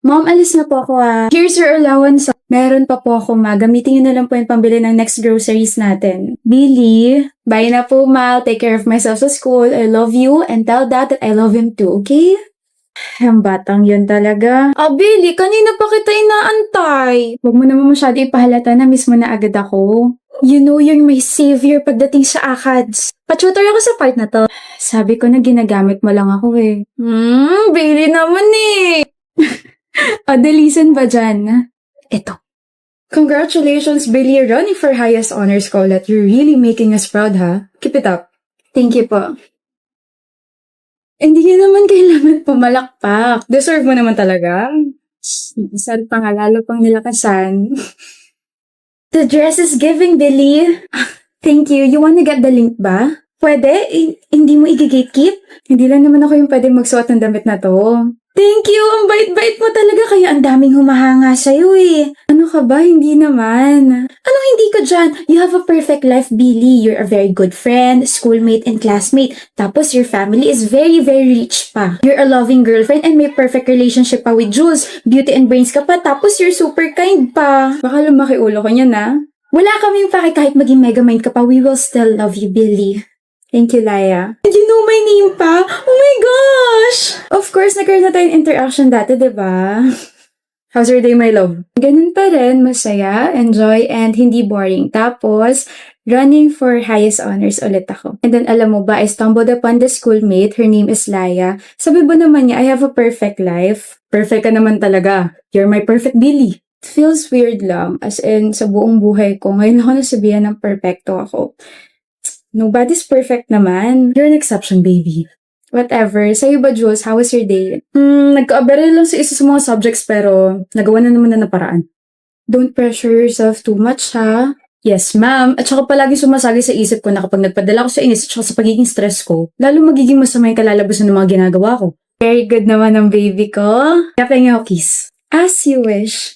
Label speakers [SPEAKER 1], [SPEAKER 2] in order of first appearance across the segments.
[SPEAKER 1] Mom, alis na po ako Here's your allowance. Meron pa po ako gamitin niyo na lang po yung pambili ng next groceries natin. Billy, bye na po ma. Take care of myself sa school. I love you and tell dad that I love him too, okay? Ang batang yun talaga. Billy, kanina pa kita inaantay. Huwag mo naman masyado ipahalata na miss mo na agad ako. You know you're my savior pagdating sa ACADS. Pa-tutor ako sa part na to. Sabi ko na ginagamit mo lang ako eh. Billy naman eh. Dalisan ba dyan? Eto. Congratulations, Billy. You're running for highest honors college. You're really making us proud, ha? Keep it up. Thank you po. Hindi naman kailangan pumalakpak. Deserve mo naman talaga. Saan pa nga lalo pang nilakasan. The dress is giving, Billy. Thank you. You wanna get the link ba? Pwede? Hindi mo i-gatekeep? Hindi lang naman ako yung pwede magsuot ng damit na to. Thank you! Ang bait-bait mo talaga kaya ang daming humahanga sa'yo eh. Ano ka ba? Hindi naman. Anong hindi ka dyan? You have a perfect life, Billy. You're a very good friend, schoolmate, and classmate. Tapos your family is very, very rich pa. You're a loving girlfriend and may perfect relationship pa with Jules. Beauty and brains ka pa, tapos you're super kind pa. Baka lumaki ulo ko niyan ha? Wala kaming pake kahit maging megamind ka pa. We will still love you, Billy. Thank you, Laya. And you know my name pa? Oh my gosh! Of course, nagkaroon na tayong interaction dati, diba? How's your day, my love? Ganun pa rin, masaya, enjoy, and hindi boring. Tapos, running for highest honors ulit ako. And then, alam mo ba, I stumbled upon the schoolmate. Her name is Laya. Sabi ba naman niya, I have a perfect life. Perfect ka naman talaga. You're my perfect Billy. It feels weird lang, as in, sa buong buhay ko, ngayon ako nasabihan ng perfecto ako. Nobody's perfect naman. You're an exception, baby. Whatever. Sa'yo ba, Jules? How was your day? Nagka-abere lang sa isa sa mga subjects pero nagawa na naman na paraan. Don't pressure yourself too much, ha? Yes, ma'am. At saka palagi sumasagi sa isip ko na kapag nagpadala ko sa inis at saka sa pagiging stress ko, lalo magiging masama yung kalalabasan ng mga ginagawa ko. Very good naman ang baby ko. Kaya pengen ako kiss. As you wish.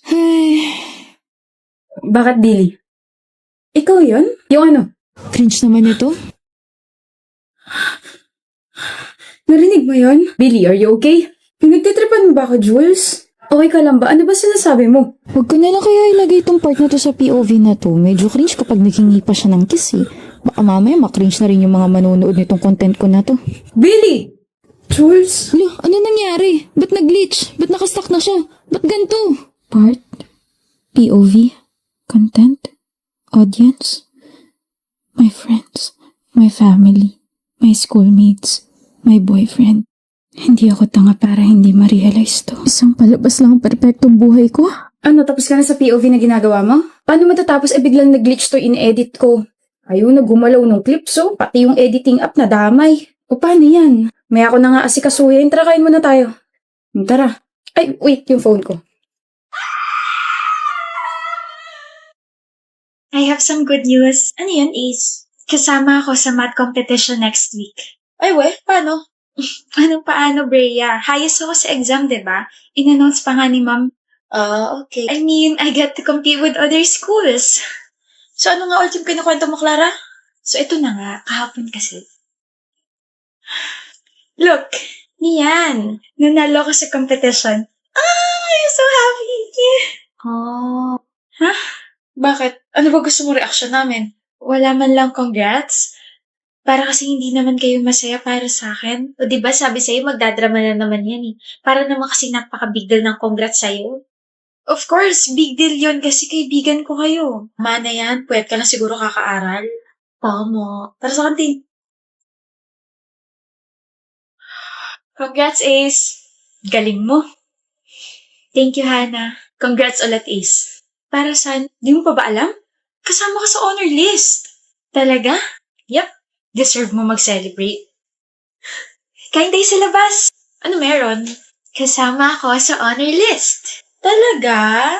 [SPEAKER 1] Bakit, Billy? Ikaw yun? Yung ano?
[SPEAKER 2] Cringe naman ito.
[SPEAKER 1] Narinig mo yon? Billy, are you okay? Pinagtitripan mo ba ako, Jules? Okay ka lang ba? Ano ba sinasabi mo?
[SPEAKER 2] Huwag ko na lang kaya ilagay itong part na to sa POV na to. Medyo cringe kapag naghingi pa siya ng kiss eh. Baka mamaya makringe na rin yung mga manonood nitong content ko na to.
[SPEAKER 1] Billy! Jules?
[SPEAKER 2] Alo, ano nangyari? Ba't nag-glitch? Ba't nakastuck na siya? Ba't ganito? Part? POV? Content? Audience? My friends? My family? My schoolmates? My boyfriend? Hindi ako tanga para hindi ma-realize to. Isang palabas lang ang perpektong buhay ko.
[SPEAKER 1] Ano, tapos ka na sa POV na ginagawa mo? Paano matatapos biglang nag-glitch to in-edit ko? Ayaw na gumalaw ng clips oh. Pati yung editing app na damay. O paano yan? May ako na nga asikasuhin. Tara, kain muna tayo. Tara. Ay, wait, yung phone ko.
[SPEAKER 3] I have some good news. Ano yun, Ace? Kasama ako sa math competition next week. Ay, paano? Paano, Brea? Highest ako sa exam, diba? In-announce pa nga ni Ma'am. Okay. I mean, I get to compete with other schools. So, ano nga ulit yung kinukwento mo, Clara? So, ito na nga. Kahapon kasi. Look, niyan. Nanalo ko sa competition. I'm so happy. Oh. Huh? Bakit? Ano ba gusto mo reaction namin? Wala man lang congrats? Para kasi hindi naman kayo masaya para sa akin. O diba sabi sa'yo magdadrama na naman yan eh. Para naman kasi napaka-big deal ng congrats sa'yo. Of course, big deal yun kasi kaibigan ko kayo. Mana yan, puwet ka na siguro kakaaral. Tama. Tara sa kantin. Congrats, Ace. Galing mo. Thank you, Hannah. Congrats ulit, Ace. Para saan? Di mo pa ba alam? Kasama ka sa honor list. Talaga? Yep. Deserve mo mag-celebrate. Kain tayo sa labas. Ano meron? Kasama ako sa honor list. Talaga?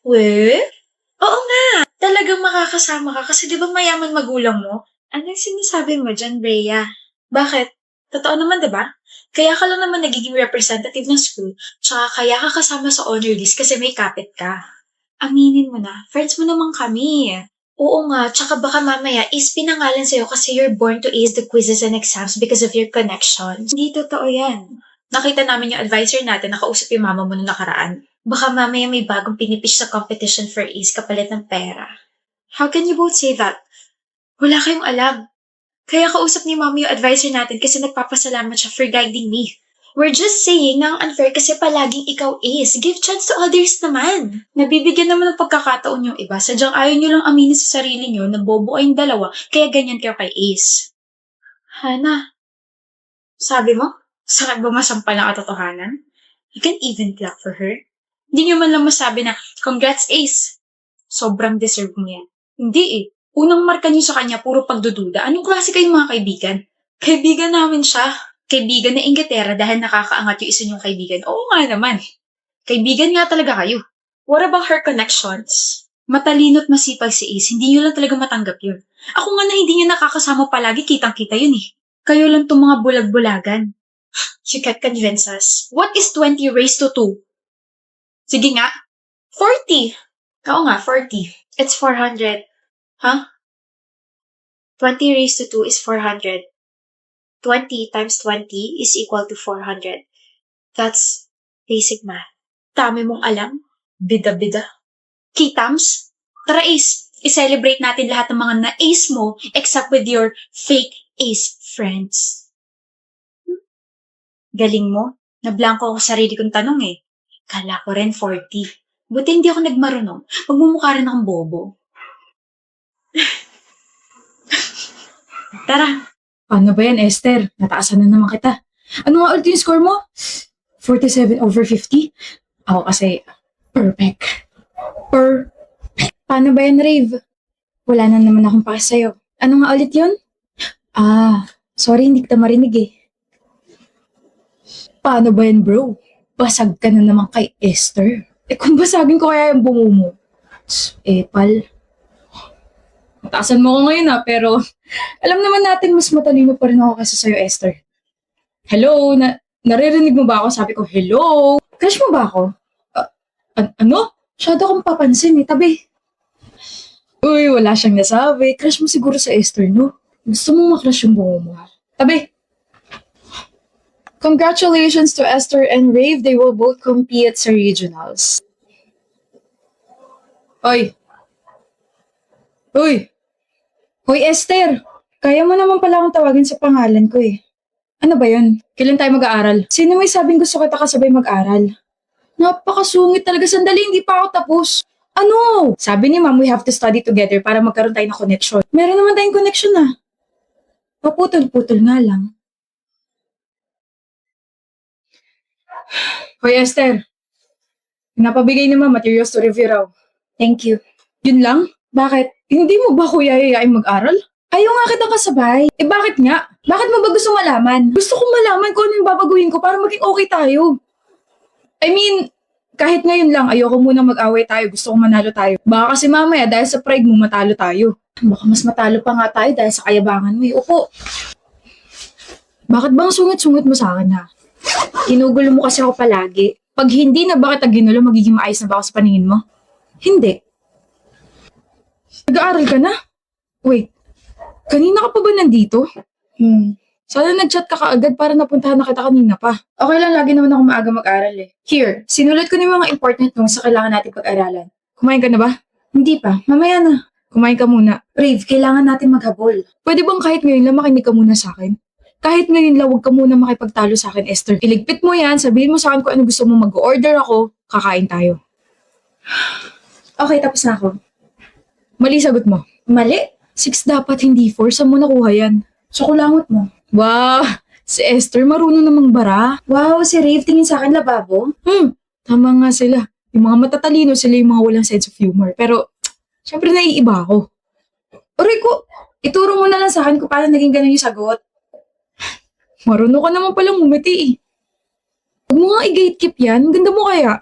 [SPEAKER 3] Oo nga. Talagang makakasama ka kasi di ba mayaman magulang mo? Anong sinasabi mo dyan, Brea? Bakit? Totoo naman, di ba? Kaya ka lang naman nagiging representative ng school, tsaka kaya ka kasama sa honor list kasi may kapit ka. Aminin mo na, friends mo naman kami. Oo nga, tsaka baka mamaya is pinangalan sa'yo kasi you're born to ace the quizzes and exams because of your connections. Hindi totoo yan. Nakita namin yung advisor natin na kausap yung mama mo nung nakaraan. Baka mamaya may bagong pinipish sa competition for Ace kapalit ng pera. How can you both say that? Wala kayong alam. Kaya kausap ni mama yung advisor natin kasi nagpapasalamat siya for guiding me. We're just saying na ang unfair kasi palaging ikaw Ace. Give chance to others naman. Nabibigyan naman ng pagkakataon yung iba. Sadyang ayaw nyo lang aminin sa sarili nyo na bobo kayong dalawa kaya ganyan kayo kay Ace. Hana, sabi mo? Sakit ba masampal ng katotohanan? You can even clap for her. Hindi nyo man lang masabi na, congrats Ace. Sobrang deserve mo yan. Hindi eh. Unang marka nyo sa kanya, puro pagdududa. Anong klase kayong mga kaibigan? Kaibigan namin siya. Kaibigan na Inglaterra dahil nakakaangat yung isa niyong kaibigan. Oo nga naman. Kaibigan nga talaga kayo. What about her connections? Matalino't masipag si Ace. Hindi nyo lang talaga matanggap yun. Ako nga na hindi niya nakakasama palagi, kitang-kita yun eh. Kayo lang itong mga bulag-bulagan. You can't convince us. What is 20 raised to 2? Sige nga. 40. Oo nga, 40. It's 400. Huh? 20 raised to 2 is 400. 20 times 20 is equal to 400. That's basic math. Dami mong alam. Bida-bida. Kitams? Tara Ace, i-celebrate natin lahat ng mga na-ace mo except with your fake Ace friends. Galing mo. Nablangko ako sa sarili kong tanong eh. Kala ko rin 40. Buti hindi ako nagmarunong. Magmumukha rin akong bobo. Tara.
[SPEAKER 1] Paano ba yan, Esther? Nataasan na naman kita. Ano nga ulit yung score mo? 47 over 50? Ako kasi, perfect. Paano ba yan, Rave? Wala na naman akong pake sa'yo. Ano nga ulit yun? Sorry, hindi kita marinig eh. Paano ba yan, bro? Basag ka na naman kay Esther. Kung basagin ko kaya yung bungo mo. Pal. Mataasan mo ko ngayon pero alam naman natin mas matalino pa rin ako kaysa sa'yo, Esther. Hello? Naririnig mo ba ako? Sabi ko, hello? Crush mo ba ako? Ano? Masyado akong papansin tabi. Uy, wala siyang nasabi. Crush mo siguro sa Esther, no? Gusto mong makrush yung bungo mo, ha? Tabi! Congratulations to Esther and Rave. They will both compete sa regionals. Oy! Hoy, Esther! Kaya mo naman pala akong tawagin sa pangalan ko eh. Ano ba yun? Kailan tayo mag-aaral? Sino may sabing gusto kita kasabay mag-aral? Napakasungit talaga. Sandali, hindi pa ako tapos. Ano? Sabi ni Ma'am, we have to study together para magkaroon tayo ng connection. Meron naman tayong connection Paputol-putol nga lang. Hoy, Esther. Napabigay naman materials to review raw. Thank you. Yun lang? Bakit? Hindi mo ba kuya yayain mag-aral? Ayaw nga kitang kasabay. Bakit nga? Bakit mo ba gusto malaman? Gusto kong malaman kung ano yung babaguhin ko para maging okay tayo. I mean, kahit ngayon lang, ayoko munang mag-away tayo. Gusto kong manalo tayo. Baka kasi mamaya dahil sa pride mo matalo tayo. Baka mas matalo pa nga tayo dahil sa kayabangan mo Upo. Bakit bang sungit-sungit mo sa akin ha? Ginugulo mo kasi ako palagi. Pag hindi na ba kita ginulo, magiging maayos na ba ako sa paningin mo? Hindi. Nag-aaral ka na? Wait, kanina ka pa ba nandito? Sana nag-chat ka kaagad para napuntahan na kita kanina pa. Okay lang, lagi naman ako maaga mag-aral Here, sinulat ko na yung mga important notes sa kailangan natin pag-aralan. Kumain ka na ba? Hindi pa, mamaya na. Kumain ka muna. Rave, kailangan natin maghabol. Pwede bang kahit ngayon lang makinig ka muna sa akin? Kahit ngayon lang, huwag ka muna makipagtalo sa akin, Esther. Iligpit mo yan, sabihin mo sa akin kung ano gusto mo, mag-order ako, kakain tayo. Okay, tapos na ako. Mali sagot mo. Mali? 6 dapat, hindi 4. Saan mo nakuha yan? Sa kulangot mo. Wow! Si Esther, marunong namang bara. Wow, si Rave, tingin sa akin lababo. Tama nga sila. Yung mga matatalino, sila yung mga walang sense of humor. Pero, syempre naiiba ako. Aray ko, ituro mo na lang sa akin kung paano naging ganun yung sagot. Marunong ka naman palang umiti Huwag mo nga i-gatekeep yan. Ganda mo kaya.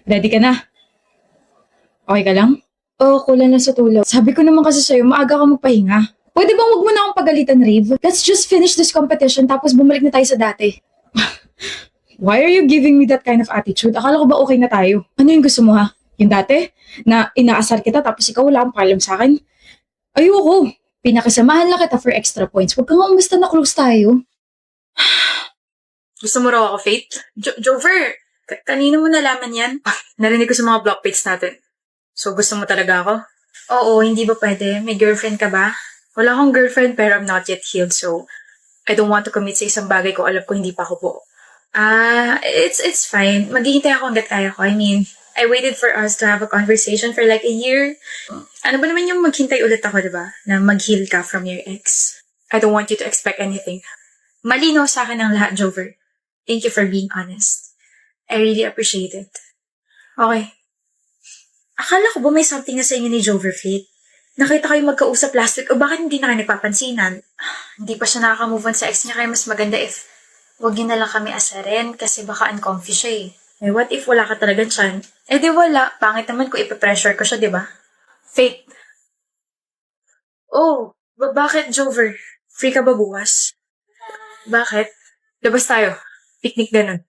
[SPEAKER 1] Ready ka na? Okay ka lang? Oo, kulang na sa tulog. Sabi ko naman kasi sa'yo, maaga ka magpahinga. Pwede bang huwag mo na akong pagalitan, Rave? Let's just finish this competition tapos bumalik na tayo sa dati. Why are you giving me that kind of attitude? Akala ko ba okay na tayo? Ano yung gusto mo ha? Yung dati? Na inaasar kita tapos ikaw wala kang pakialam sa akin? Ayoko. Pinakisamahan lang kita for extra points. Huwag kang umasta na close tayo.
[SPEAKER 3] Gusto mo raw ako, Faith? Jover, kanino mo nalaman yan? Narinig ko sa mga block pates natin. So, gusto mo talaga ako? Oo, hindi ba pwede? May girlfriend ka ba? Wala akong girlfriend pero I'm not yet healed, so I don't want to commit sa isang bagay ko alam ko hindi pa ako po. It's fine. Maghihintay ako hanggat kaya ko. I mean, I waited for us to have a conversation for like a year. Ano ba naman yung maghintay ulit ako, diba? Na mag-heal ka from your ex. I don't want you to expect anything. Malinaw sa akin ang lahat, Jover. Thank you for being honest. I really appreciate it. Okay. Akala ko ba may something na sa inyo ni Jover, Faith? Nakita kayo magkausap last week o bakit hindi na kayo nagpapansinan? Hindi pa siya nakaka-move on sa ex niya kaya mas maganda if wag niyo na lang kami asarin kasi baka uncomfy siya eh. Eh, what if wala ka talagang tiyan? Eh di wala. Pangit naman kung ipapressure ko siya, di ba? Faith. Oh, bakit, Jover? Free ka ba bukas? Bakit? Labas tayo. Picnic ganun.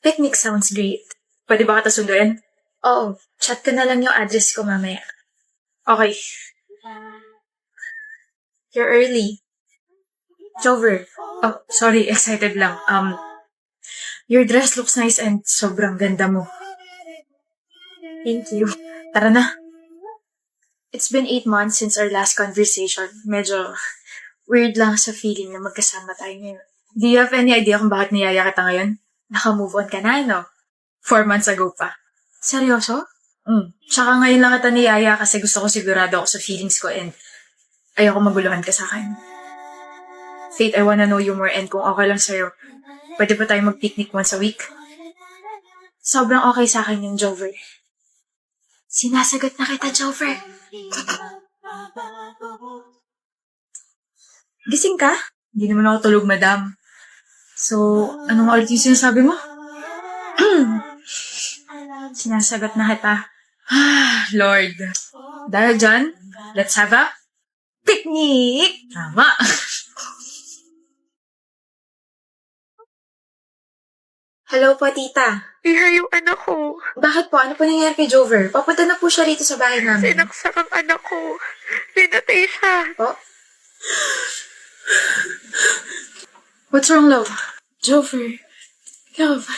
[SPEAKER 3] Picnic sounds great. Pwede ba kita sunduin? Oo. Chat ko na lang yung address ko mamaya. Okay. You're early. Jover. Oh, sorry. Excited lang. Your dress looks nice and sobrang ganda mo. Thank you. Tara na. It's been 8 months since our last conversation. Medyo weird lang sa feeling na magkasama tayo ngayon. Do you have any idea kung bakit niyaya kita ngayon? Naka-move on ka na, no? 4 months ago pa. Seryoso? Tsaka ngayon lang kita niyaya kasi gusto ko sigurado ako sa feelings ko and ayoko maguluhan ka sa akin. Faith, I wanna know you more and kung okay lang sa'yo, pwede ba tayo mag-picnic once a week? Sobrang okay sa akin yung Jover. Sinasagot na kita, Jover. Gising ka? Hindi naman ako tulog, madam. So, anong ulit yung sinasabi mo? Sinasagot na kita. Lord. Dahil dyan, let's have a picnic! Tama. Hello po, tita.
[SPEAKER 4] Iha yung anak ko.
[SPEAKER 3] Bakit po? Ano po nangyari kay Jover? Papunta na po siya rito sa bahay namin.
[SPEAKER 4] Sinaksak ang anak ko. Pinatay siya.
[SPEAKER 3] Po? What's wrong, love? Jover. Love.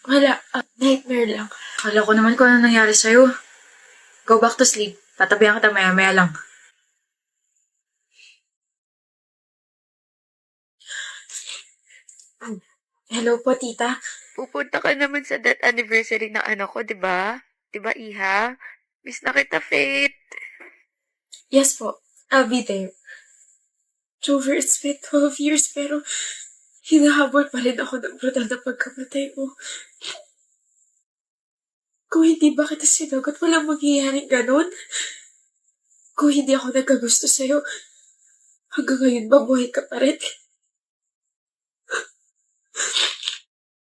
[SPEAKER 3] Wala. Nightmare lang. Kala ko naman kung ano nangyari sa'yo. Go back to sleep. Tatabihan kita maya-maya lang. Hello po, tita.
[SPEAKER 4] Pupunta ka naman sa death anniversary ng anak ko, di ba? Di ba, Iha? Miss na kita, Faith.
[SPEAKER 3] Yes po. I'll be there. Jover, it's been 12 years pero hinahabol pa rin ako ng brutal na pagkamatay mo. Kung hindi ba kita sinagot, walang mangyayaring ganon. Kung hindi ako nagkagusto sa'yo, hanggang ngayon ba buhay ka pa rin?